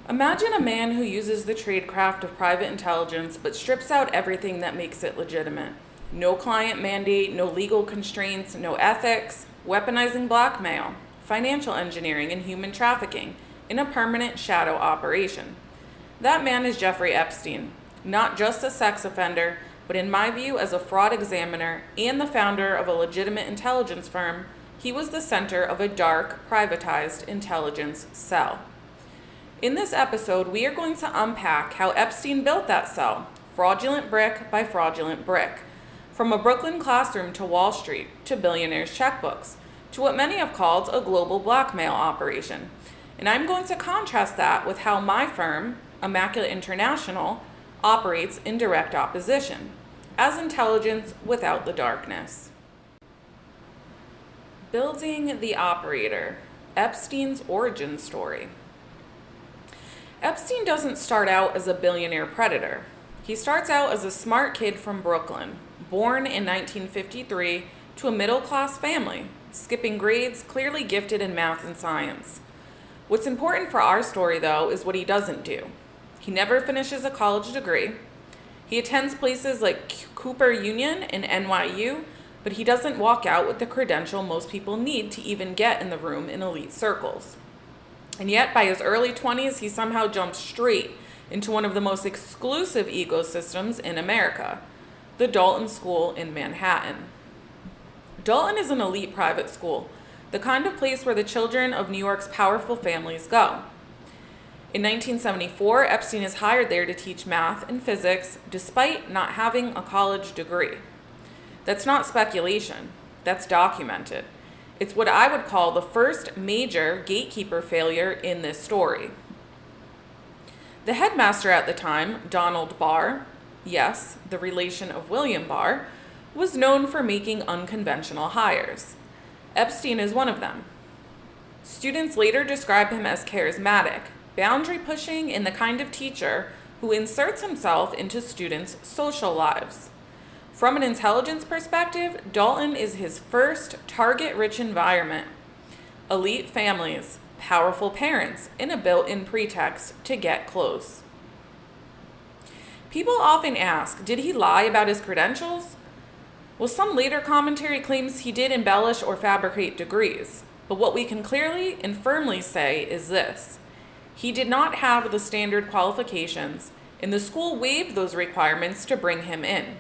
Imagine a man who uses the tradecraft of private intelligence but strips out everything that makes it legitimate. No client mandate, no legal constraints, no ethics, weaponizing blackmail, financial engineering, and human trafficking in a permanent shadow operation. That man is Jeffrey Epstein, not just a sex offender, but in my view, as a fraud examiner and the founder of a legitimate intelligence firm, he was the center of a dark, privatized intelligence cell. In this episode, we are going to unpack how Epstein built that cell, fraudulent brick by fraudulent brick, from a Brooklyn classroom to Wall Street, to billionaires' checkbooks, to what many have called a global blackmail operation. And I'm going to contrast that with how my firm, Immaculate International, operates in direct opposition, as intelligence without the darkness. Building the operator, Epstein's origin story. Epstein doesn't start out as a billionaire predator. He starts out as a smart kid from Brooklyn, born in 1953 to a middle-class family, skipping grades, clearly gifted in math and science. What's important for our story, though, is what he doesn't do. He never finishes a college degree. He attends places like Cooper Union and NYU, but he doesn't walk out with the credential most people need to even get in the room in elite circles. And yet, by his early 20s, he somehow jumped straight into one of the most exclusive ecosystems in America, the Dalton School in Manhattan. Dalton is an elite private school, the kind of place where the children of New York's powerful families go. In 1974, Epstein is hired there to teach math and physics despite not having a college degree. That's not speculation, that's documented. It's what I would call the first major gatekeeper failure in this story. The headmaster at the time, Donald Barr, yes, the relation of William Barr, was known for making unconventional hires. Epstein is one of them. Students later describe him as charismatic, boundary-pushing, and the kind of teacher who inserts himself into students' social lives. From an intelligence perspective, Dalton is his first target-rich environment. Elite families, powerful parents, and a built-in pretext to get close. People often ask, did he lie about his credentials? Well, some later commentary claims he did embellish or fabricate degrees, but what we can clearly and firmly say is this. He did not have the standard qualifications, and the school waived those requirements to bring him in.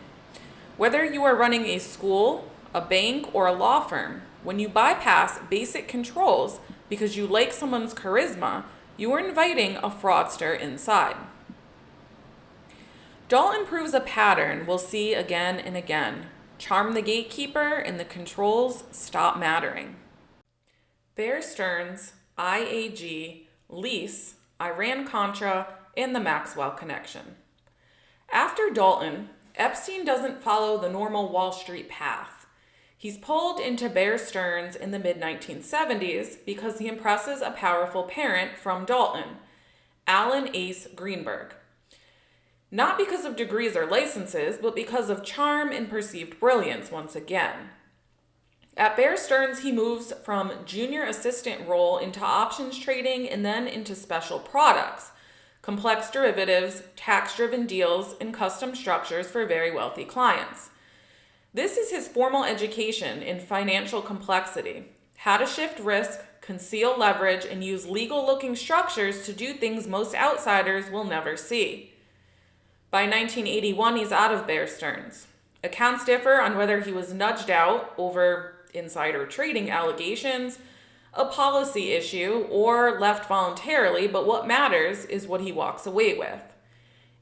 Whether you are running a school, a bank, or a law firm, when you bypass basic controls because you like someone's charisma, you are inviting a fraudster inside. Dalton proves a pattern we'll see again and again. Charm the gatekeeper and the controls stop mattering. Bear Stearns, IAG, Leese, Iran Contra, and the Maxwell connection. After Dalton, Epstein doesn't follow the normal Wall Street path. He's pulled into Bear Stearns in the mid-1970s because he impresses a powerful parent from Dalton, Alan Ace Greenberg. Not because of degrees or licenses, but because of charm and perceived brilliance once again. At Bear Stearns, he moves from junior assistant role into options trading and then into special products, complex derivatives, tax-driven deals, and custom structures for very wealthy clients. This is his formal education in financial complexity, how to shift risk, conceal leverage, and use legal-looking structures to do things most outsiders will never see. By 1981, he's out of Bear Stearns. Accounts differ on whether he was nudged out over insider trading allegations, a policy issue, or left voluntarily, but what matters is what he walks away with.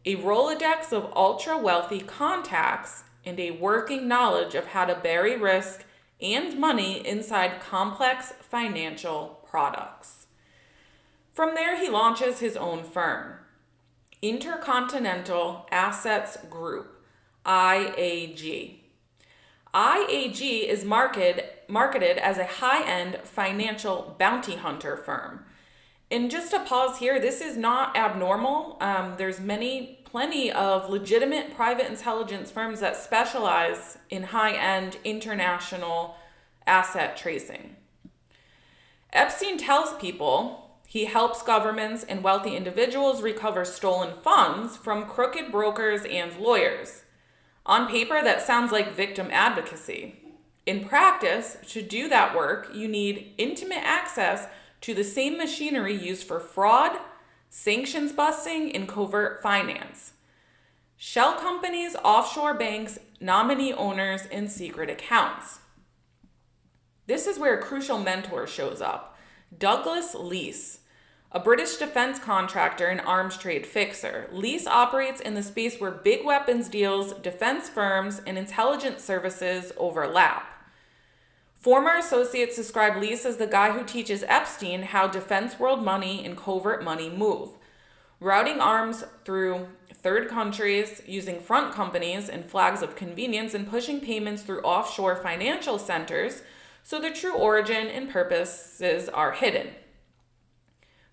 A Rolodex of ultra-wealthy contacts and a working knowledge of how to bury risk and money inside complex financial products. From there, he launches his own firm, Intercontinental Assets Group, IAG. IAG is marketed as a high-end financial bounty hunter firm. And just to pause here, this is not abnormal. There's plenty of legitimate private intelligence firms that specialize in high-end international asset tracing. Epstein tells people He helps governments and wealthy individuals recover stolen funds from crooked brokers and lawyers. On paper, that sounds like victim advocacy. In practice, to do that work, you need intimate access to the same machinery used for fraud, sanctions busting, and covert finance. Shell companies, offshore banks, nominee owners, and secret accounts. This is where a crucial mentor shows up. Douglas Leese, a British defense contractor and arms trade fixer. Leese operates in the space where big weapons deals, defense firms, and intelligence services overlap. Former associates describe Leese as the guy who teaches Epstein how defense world money and covert money move, routing arms through third countries, using front companies and flags of convenience, and pushing payments through offshore financial centers so the true origin and purposes are hidden.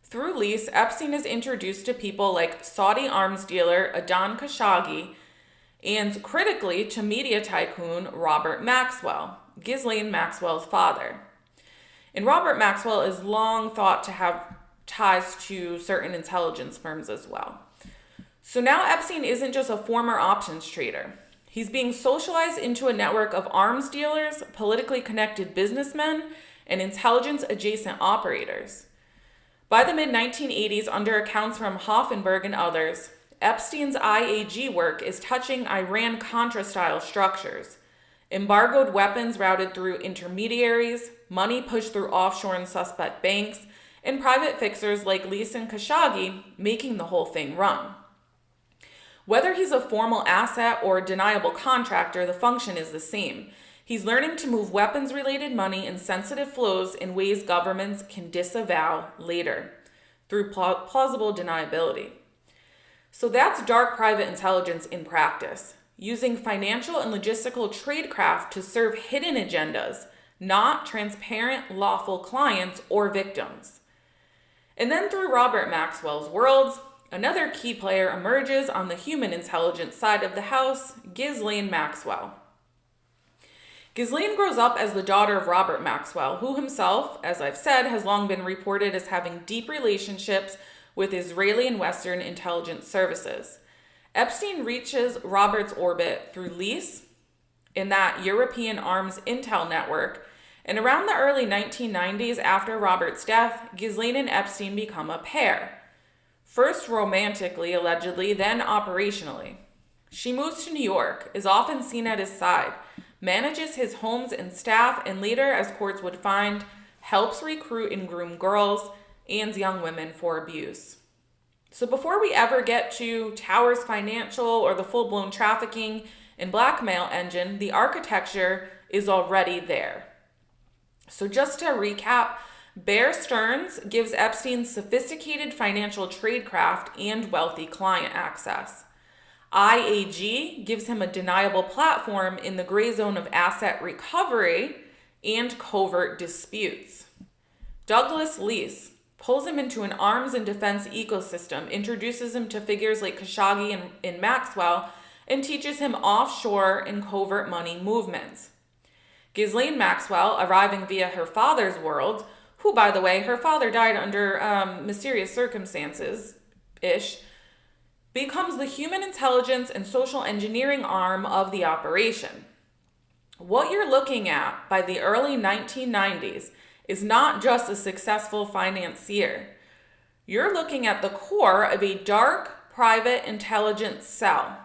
Through Leese, Epstein is introduced to people like Saudi arms dealer Adnan Khashoggi and, critically, to media tycoon Robert Maxwell, Ghislaine Maxwell's father. And Robert Maxwell is long thought to have ties to certain intelligence firms as well. So now Epstein isn't just a former options trader. He's being socialized into a network of arms dealers, politically connected businessmen, and intelligence-adjacent operators. By the mid-1980s, under accounts from Hoffenberg and others, Epstein's IAG work is touching Iran Contra style structures, embargoed weapons routed through intermediaries, money pushed through offshore and suspect banks, and private fixers like Leese and Khashoggi making the whole thing run. Whether he's a formal asset or a deniable contractor, the function is the same. He's learning to move weapons-related money in sensitive flows in ways governments can disavow later through plausible deniability. So that's dark private intelligence in practice, using financial and logistical tradecraft to serve hidden agendas, not transparent lawful clients or victims. And then through Robert Maxwell's worlds, another key player emerges on the human intelligence side of the house, Ghislaine Maxwell. Ghislaine grows up as the daughter of Robert Maxwell, who himself, as I've said, has long been reported as having deep relationships with Israeli and Western intelligence services. Epstein reaches Robert's orbit through Leese in that European arms intel network, and around the early 1990s, after Robert's death, Ghislaine and Epstein become a pair. First romantically, allegedly, then operationally. She moves to New York, is often seen at his side, manages his homes and staff, and later, as courts would find, helps recruit and groom girls and young women for abuse. So before we ever get to Towers Financial or the full-blown trafficking and blackmail engine, the architecture is already there. So just to recap, Bear Stearns gives Epstein sophisticated financial tradecraft and wealthy client access. IAG gives him a deniable platform in the gray zone of asset recovery and covert disputes. Douglas Leese pulls him into an arms and defense ecosystem, introduces him to figures like Khashoggi and Maxwell, and teaches him offshore and covert money movements. Ghislaine Maxwell, arriving via her father's world, who, by the way, her father died under mysterious circumstances-ish, becomes the human intelligence and social engineering arm of the operation. What you're looking at by the early 1990s is not just a successful financier. You're looking at the core of a dark, private intelligence cell,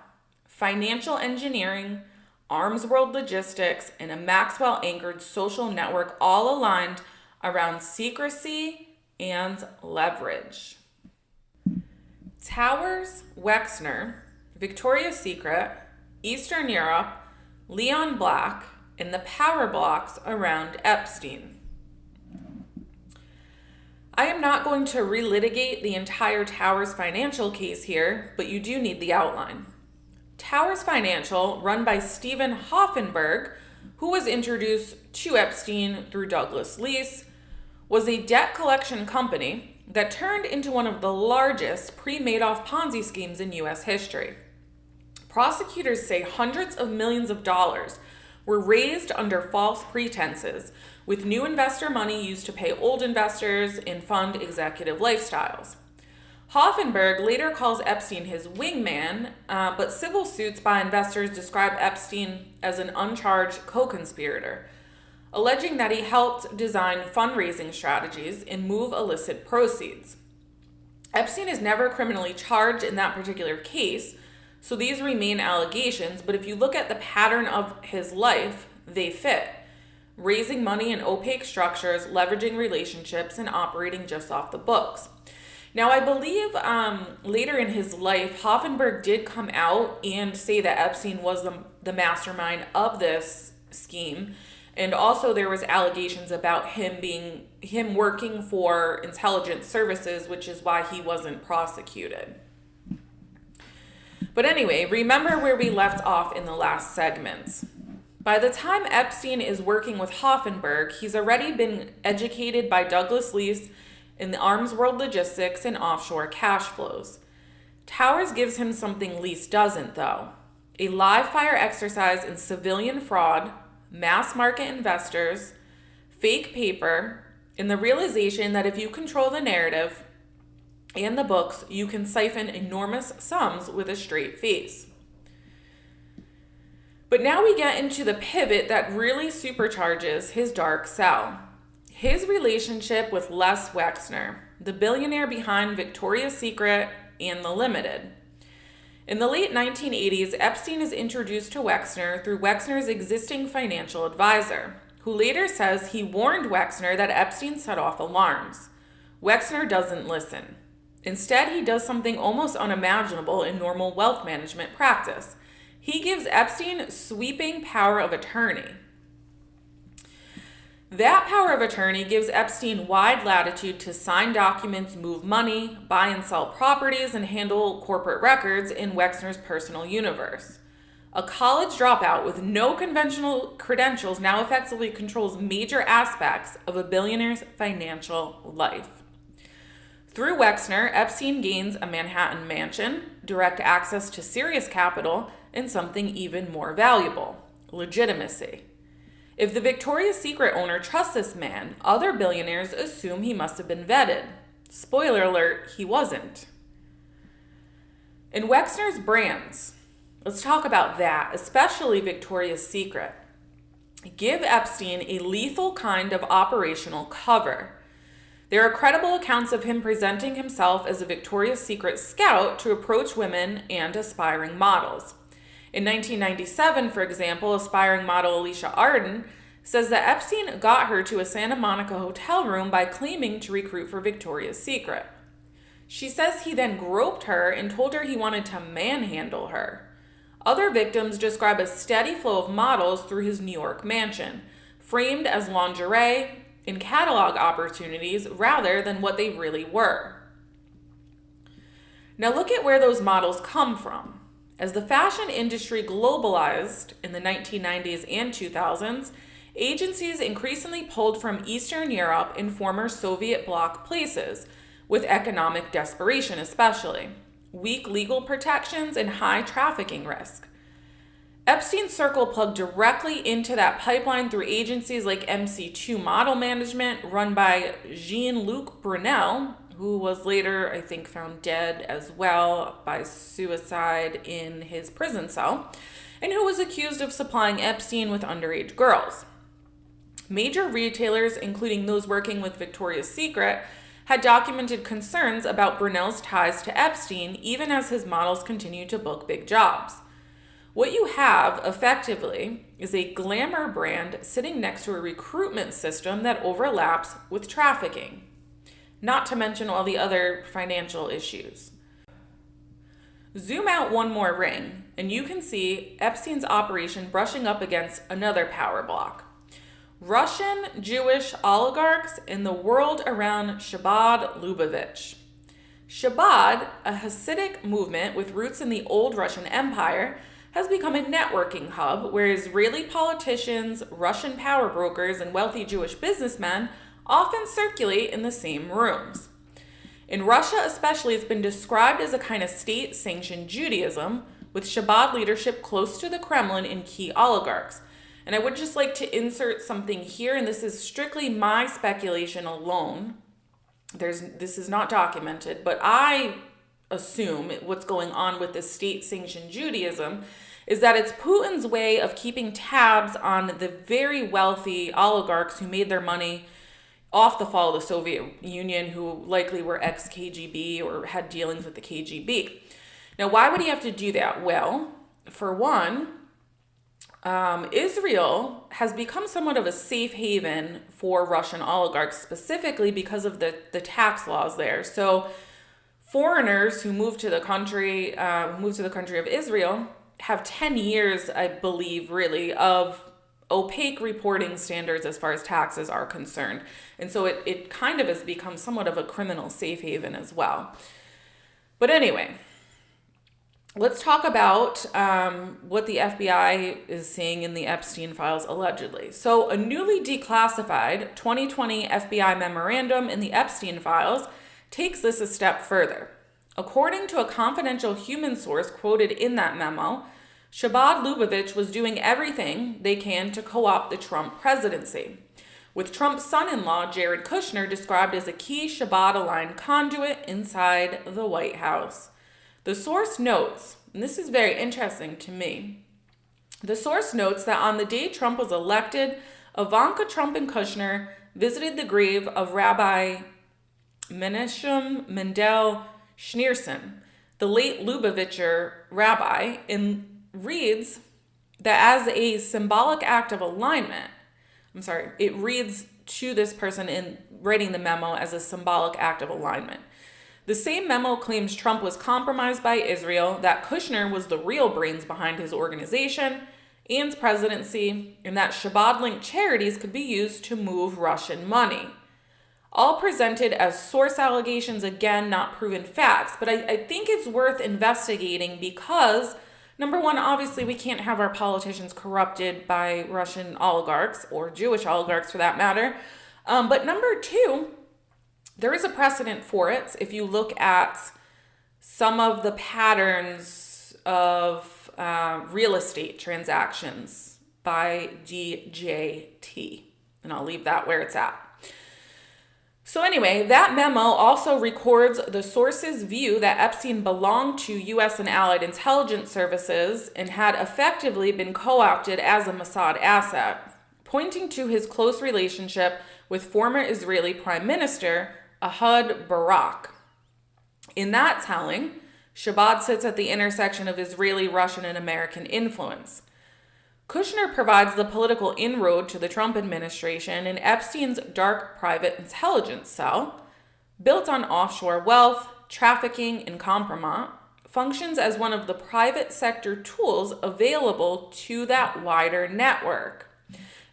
financial engineering, arms world logistics, and a Maxwell-anchored social network all aligned around secrecy and leverage. Towers, Wexner, Victoria's Secret, Eastern Europe, Leon Black, and the power blocks around Epstein. I am not going to relitigate the entire Towers Financial case here, but you do need the outline. Towers Financial, run by Stephen Hoffenberg, who was introduced to Epstein through Douglas Leese, was a debt collection company that turned into one of the largest pre-Madoff Ponzi schemes in U.S. history. Prosecutors say hundreds of millions of dollars were raised under false pretenses, with new investor money used to pay old investors and fund executive lifestyles. Hoffenberg later calls Epstein his wingman, but civil suits by investors describe Epstein as an uncharged co-conspirator, alleging that he helped design fundraising strategies and move illicit proceeds. Epstein is never criminally charged in that particular case, so these remain allegations, but if you look at the pattern of his life, they fit. Raising money in opaque structures, leveraging relationships, and operating just off the books. Now, I believe later in his life, Hoffenberg did come out and say that Epstein was the mastermind of this scheme. And also there was allegations about him working for intelligence services, which is why he wasn't prosecuted. But anyway, remember where we left off in the last segments. By the time Epstein is working with Hoffenberg, he's already been educated by Douglas Leese in the arms world logistics and offshore cash flows. Towers gives him something Leese doesn't, though: a live fire exercise in civilian fraud, mass market investors, fake paper, and the realization that if you control the narrative and the books, you can siphon enormous sums with a straight face. But now we get into the pivot that really supercharges his dark cell. His relationship with Les Wexner, the billionaire behind Victoria's Secret and The Limited. In the late 1980s, Epstein is introduced to Wexner through Wexner's existing financial advisor, who later says he warned Wexner that Epstein set off alarms. Wexner doesn't listen. Instead, he does something almost unimaginable in normal wealth management practice. He gives Epstein sweeping power of attorney. That power of attorney gives Epstein wide latitude to sign documents, move money, buy and sell properties, and handle corporate records in Wexner's personal universe. A college dropout with no conventional credentials now effectively controls major aspects of a billionaire's financial life. Through Wexner, Epstein gains a Manhattan mansion, direct access to serious capital, and something even more valuable: legitimacy. If the Victoria's Secret owner trusts this man, other billionaires assume he must have been vetted. Spoiler alert, he wasn't. In Wexner's brands, let's talk about that, especially Victoria's Secret. Give Epstein a lethal kind of operational cover. There are credible accounts of him presenting himself as a Victoria's Secret scout to approach women and aspiring models. In 1997, for example, aspiring model Alicia Arden says that Epstein got her to a Santa Monica hotel room by claiming to recruit for Victoria's Secret. She says he then groped her and told her he wanted to manhandle her. Other victims describe a steady flow of models through his New York mansion, framed as lingerie and catalog opportunities rather than what they really were. Now look at where those models come from. As the fashion industry globalized in the 1990s and 2000s, agencies increasingly pulled from Eastern Europe and former Soviet bloc places, with economic desperation especially, weak legal protections, and high trafficking risk. Epstein's circle plugged directly into that pipeline through agencies like MC2 Model Management, run by Jean-Luc Brunel, who was later, I think, found dead as well by suicide in his prison cell, and who was accused of supplying Epstein with underage girls. Major retailers, including those working with Victoria's Secret, had documented concerns about Brunel's ties to Epstein, even as his models continued to book big jobs. What you have, effectively, is a glamour brand sitting next to a recruitment system that overlaps with trafficking. Not to mention all the other financial issues. Zoom out one more ring, and you can see Epstein's operation brushing up against another power block: Russian Jewish oligarchs in the world around Chabad Lubavitch. Chabad, a Hasidic movement with roots in the old Russian Empire, has become a networking hub where Israeli politicians, Russian power brokers, and wealthy Jewish businessmen often circulate in the same rooms. In Russia especially, it's been described as a kind of state-sanctioned Judaism, with Chabad leadership close to the Kremlin and key oligarchs. And I would just like to insert something here, and this is strictly my speculation alone. This is not documented, but I assume what's going on with this state-sanctioned Judaism is that it's Putin's way of keeping tabs on the very wealthy oligarchs who made their money off the fall of the Soviet Union, who likely were ex-KGB or had dealings with the KGB. Now, why would he have to do that? Well, for one, Israel has become somewhat of a safe haven for Russian oligarchs, specifically because of the tax laws there. So foreigners who move to the country of Israel have 10 years, I believe, really, of opaque reporting standards as far as taxes are concerned. And so it kind of has become somewhat of a criminal safe haven as well. But anyway, let's talk about what the FBI is saying in the Epstein files allegedly. So a newly declassified 2020 FBI memorandum in the Epstein files takes this a step further. According to a confidential human source quoted in that memo, Shabbat Lubavitch was doing everything they can to co-opt the Trump presidency, with Trump's son-in-law, Jared Kushner, described as a key Shabbat-aligned conduit inside the White House. The source notes, and this is very interesting to me, the source notes that on the day Trump was elected, Ivanka Trump and Kushner visited the grave of Rabbi Menachem Mendel Schneerson, the late Lubavitcher rabbi, and reads that as a symbolic act of alignment, it reads to this person in writing the memo as a symbolic act of alignment. The same memo claims Trump was compromised by Israel, that Kushner was the real brains behind his organization and presidency, and that Shabbat-linked charities could be used to move Russian money. All presented as source allegations, again, not proven facts. But I think it's worth investigating because, number one, obviously we can't have our politicians corrupted by Russian oligarchs, or Jewish oligarchs for that matter. But number two, there is a precedent for it. If you look at some of the patterns of real estate transactions by DJT, and I'll leave that where it's at. So anyway, that memo also records the source's view that Epstein belonged to U.S. and allied intelligence services and had effectively been co-opted as a Mossad asset, pointing to his close relationship with former Israeli Prime Minister Ehud Barak. In that telling, Shabbat sits at the intersection of Israeli, Russian, and American influence. Kushner provides the political inroad to the Trump administration, and Epstein's dark private intelligence cell, built on offshore wealth, trafficking, and compromise, functions as one of the private sector tools available to that wider network.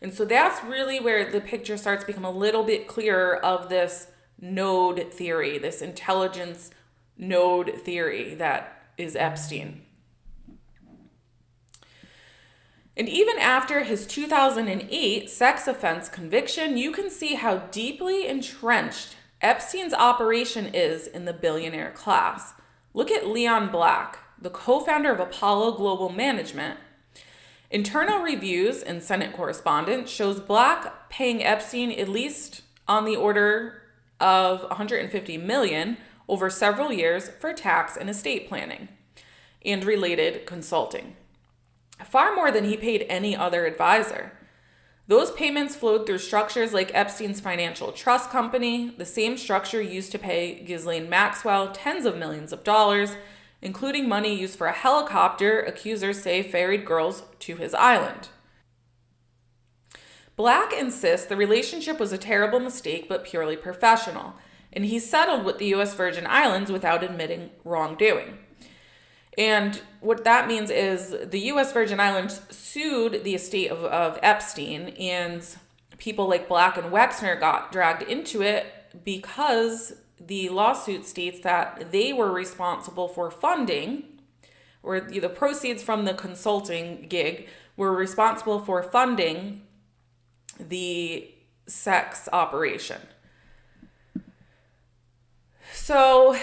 And so that's really where the picture starts to become a little bit clearer of this node theory, this intelligence node theory that is Epstein. And even after his 2008 sex offense conviction, you can see how deeply entrenched Epstein's operation is in the billionaire class. Look at Leon Black, the co-founder of Apollo Global Management. Internal reviews and Senate correspondence shows Black paying Epstein at least on the order of $150 million over several years for tax and estate planning and related consulting. Far more than he paid any other advisor. Those payments flowed through structures like Epstein's financial trust company, the same structure used to pay Ghislaine Maxwell tens of millions of dollars, including money used for a helicopter accusers say ferried girls to his island. Black insists the relationship was a terrible mistake but purely professional, and he settled with the U.S. Virgin Islands without admitting wrongdoing. And what that means is the U.S. Virgin Islands sued the estate of Epstein, and people like Black and Wexner got dragged into it because the lawsuit states that they were responsible for funding, or the proceeds from the consulting gig were responsible for funding the sex operation. So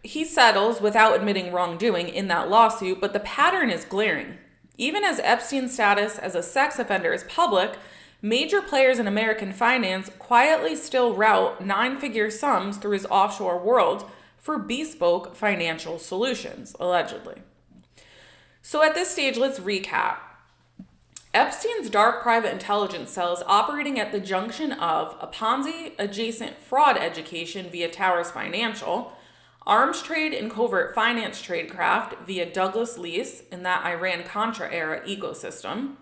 he settles without admitting wrongdoing in that lawsuit, but the pattern is glaring. Even as Epstein's status as a sex offender is public, major players in American finance quietly still route nine-figure sums through his offshore world for bespoke financial solutions, allegedly. So at this stage, let's recap. Epstein's dark private intelligence cell is operating at the junction of a Ponzi-adjacent fraud education via Towers Financial, arms trade and covert finance tradecraft via Leese in that Iran Contra era ecosystem,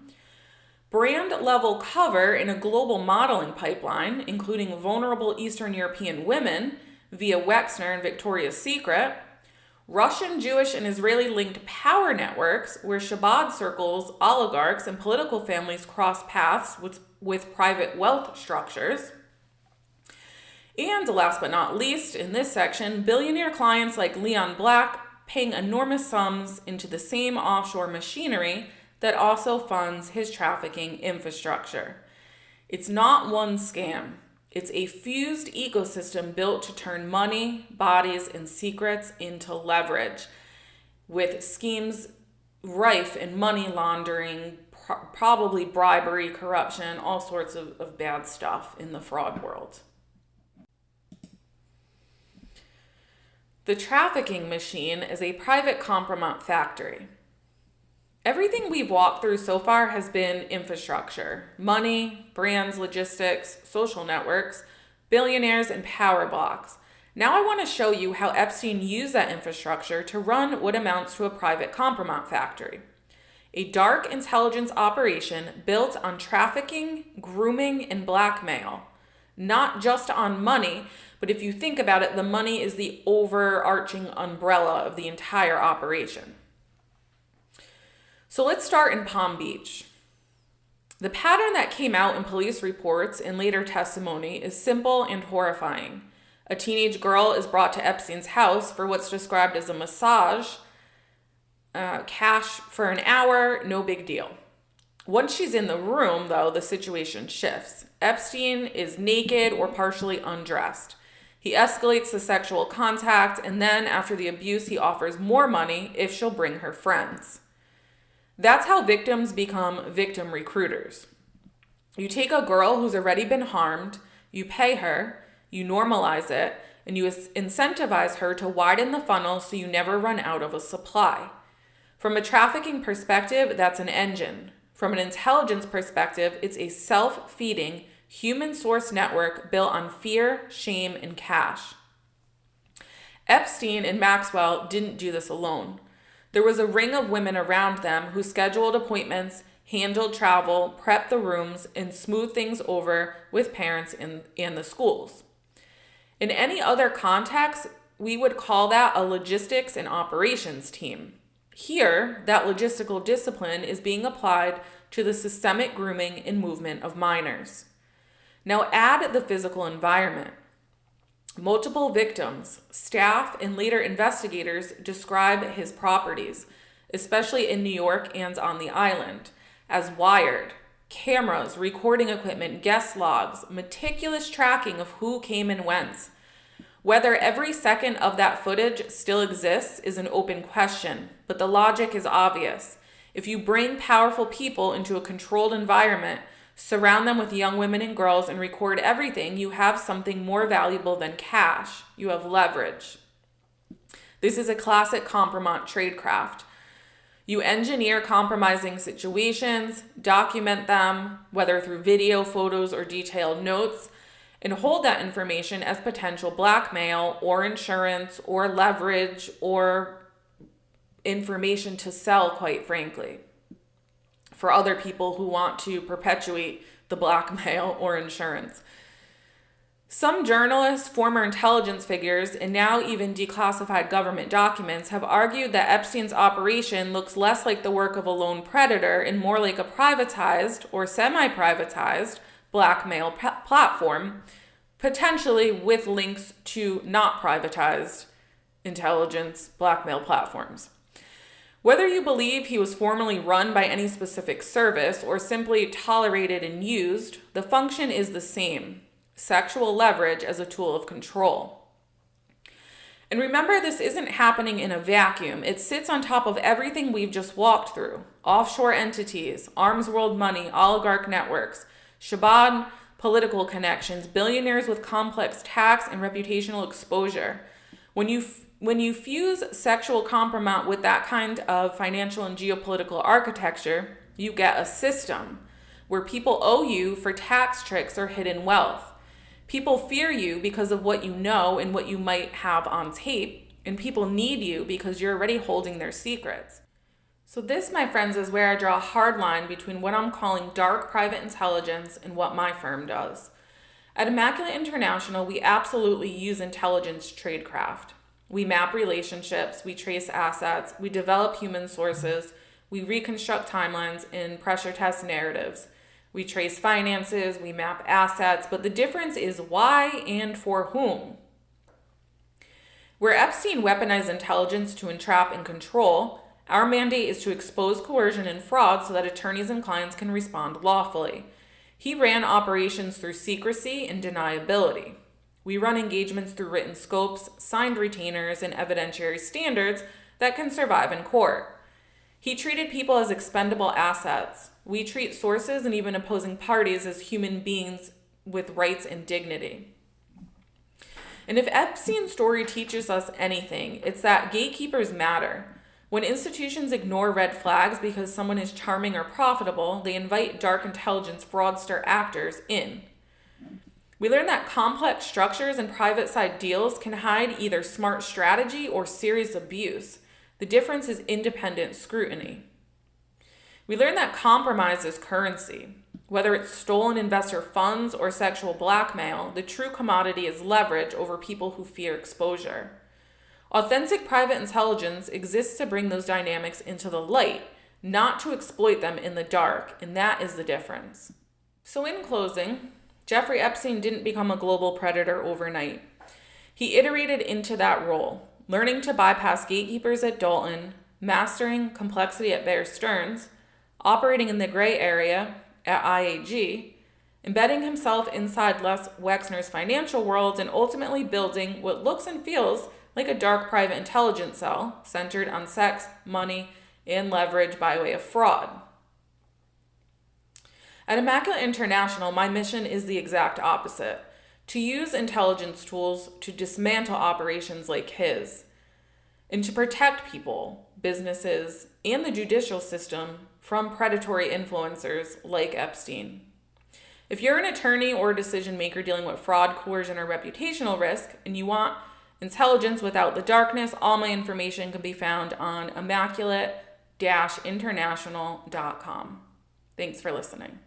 brand-level cover in a global modeling pipeline, including vulnerable Eastern European women via Wexner and Victoria's Secret, Russian, Jewish, and Israeli-linked power networks where Shabbat circles, oligarchs, and political families cross paths with private wealth structures. And last but not least, in this section, billionaire clients like Leon Black paying enormous sums into the same offshore machinery that also funds his trafficking infrastructure. It's not one scam. It's a fused ecosystem built to turn money, bodies, and secrets into leverage, with schemes rife in money laundering, probably bribery, corruption, all sorts of bad stuff in the fraud world. The trafficking machine is a private compromise factory. Everything we've walked through so far has been infrastructure: money, brands, logistics, social networks, billionaires, and power blocks. Now I want to show you how Epstein used that infrastructure to run what amounts to a private compromise factory. A dark intelligence operation built on trafficking, grooming, and blackmail. Not just on money, but if you think about it, the money is the overarching umbrella of the entire operation. So let's start in Palm Beach. The pattern that came out in police reports and later testimony is simple and horrifying. A teenage girl is brought to Epstein's house for what's described as a massage, cash for an hour, no big deal. Once she's in the room, though, the situation shifts. Epstein is naked or partially undressed. He escalates the sexual contact, and then after the abuse, he offers more money if she'll bring her friends. That's how victims become victim recruiters. You take a girl who's already been harmed, you pay her, you normalize it, and you incentivize her to widen the funnel so you never run out of a supply. From a trafficking perspective, that's an engine. From an intelligence perspective, it's a self-feeding, human source network built on fear, shame, and cash. Epstein and Maxwell didn't do this alone. There was a ring of women around them who scheduled appointments, handled travel, prepped the rooms, and smoothed things over with parents and the schools. In any other context, we would call that a logistics and operations team. Here, that logistical discipline is being applied to the systemic grooming and movement of minors. Now add the physical environment. Multiple victims, staff, and later investigators describe his properties, especially in New York and on the island, as wired. Cameras, recording equipment, guest logs, meticulous tracking of who came and went. Whether every second of that footage still exists is an open question, but the logic is obvious. If you bring powerful people into a controlled environment, surround them with young women and girls, and record everything, you have something more valuable than cash. You have leverage. This is a classic compromise tradecraft. You engineer compromising situations, document them, whether through video, photos, or detailed notes, and hold that information as potential blackmail or insurance or leverage or information to sell, quite frankly, for other people who want to perpetuate the blackmail or insurance. Some journalists, former intelligence figures, and now even declassified government documents have argued that Epstein's operation looks less like the work of a lone predator and more like a privatized or semi-privatized blackmail platform, potentially with links to not privatized intelligence blackmail platforms. Whether you believe he was formally run by any specific service or simply tolerated and used, the function is the same: sexual leverage as a tool of control. And remember, this isn't happening in a vacuum. It sits on top of everything we've just walked through. Offshore entities, arms world money, oligarch networks, Shabbat political connections, billionaires with complex tax and reputational exposure. When you fuse sexual compromise with that kind of financial and geopolitical architecture, you get a system where people owe you for tax tricks or hidden wealth. People fear you because of what you know and what you might have on tape, and people need you because you're already holding their secrets. So this, my friends, is where I draw a hard line between what I'm calling dark private intelligence and what my firm does. At Immaculate International, we absolutely use intelligence tradecraft. We map relationships, we trace assets, we develop human sources, we reconstruct timelines and pressure test narratives. We trace finances, we map assets, but the difference is why and for whom. Where Epstein weaponized intelligence to entrap and control, our mandate is to expose coercion and fraud so that attorneys and clients can respond lawfully. He ran operations through secrecy and deniability. We run engagements through written scopes, signed retainers, and evidentiary standards that can survive in court. He treated people as expendable assets. We treat sources and even opposing parties as human beings with rights and dignity. And if Epstein's story teaches us anything, it's that gatekeepers matter. When institutions ignore red flags because someone is charming or profitable, they invite dark intelligence fraudster actors in. We learn that complex structures and private side deals can hide either smart strategy or serious abuse. The difference is independent scrutiny. We learn that compromise is currency. Whether it's stolen investor funds or sexual blackmail, the true commodity is leverage over people who fear exposure. Authentic private intelligence exists to bring those dynamics into the light, not to exploit them in the dark, and that is the difference. So in closing, Jeffrey Epstein didn't become a global predator overnight. He iterated into that role, learning to bypass gatekeepers at Dalton, mastering complexity at Bear Stearns, operating in the gray area at IAG, embedding himself inside Les Wexner's financial world, and ultimately building what looks and feels like a dark private intelligence cell centered on sex, money, and leverage by way of fraud. At Immaculate International, my mission is the exact opposite: to use intelligence tools to dismantle operations like his, and to protect people, businesses, and the judicial system from predatory influencers like Epstein. If you're an attorney or a decision maker dealing with fraud, coercion, or reputational risk, and you want intelligence without the darkness, all my information can be found on immaculate-international.com. Thanks for listening.